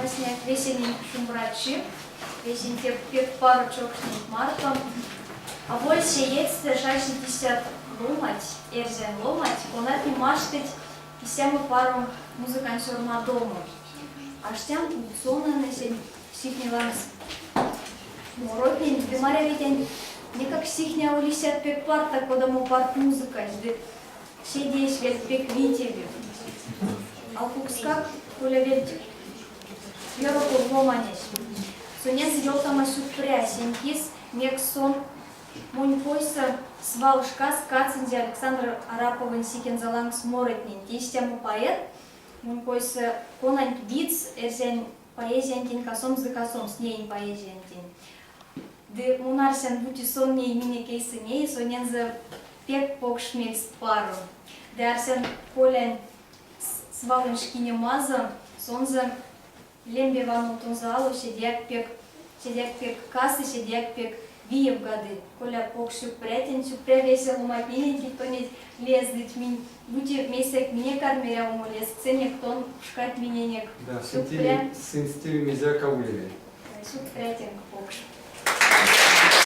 Масняк весенний шумбрачи, весенний пек пару чокшник марком. А больше есть шашни 50 ломать, эрзен ломать, конат не маштыть, и сяму пару музыкансер на дому. А штям сона на сихни ланс. Моротнин, ты маря ведь не как сихня улисят пек парта, когда му парт музыка, все здесь ведь пек витевью. А кукскак коля ведь Йороку ломанись. Сонец йотама сюрпря, синкис, мексон, муньпойса, свалшка, скацинзи Александр Араповын сикензаланг сморотнин. Тистяму поэт, муньпойса конань биц, эрзен поэзиантин косом за косом, с ней поэзиантин. Ды мунарсян бути сон ней мини кейсы ней, соненза пек покшмельс пару. Ды арсян колянь свалышкине маза, сонза Лембе вану тунзалу сидяк пек кассы, сидяк пек виев годы. Коля пок сюпретен, сюпре весело мапини, тиктонить лез дитьми. Бути месяк мне кармеря умолез, ценник тон шкать миненек. Да, сентиме мизя каулеве. Сюпретен покш.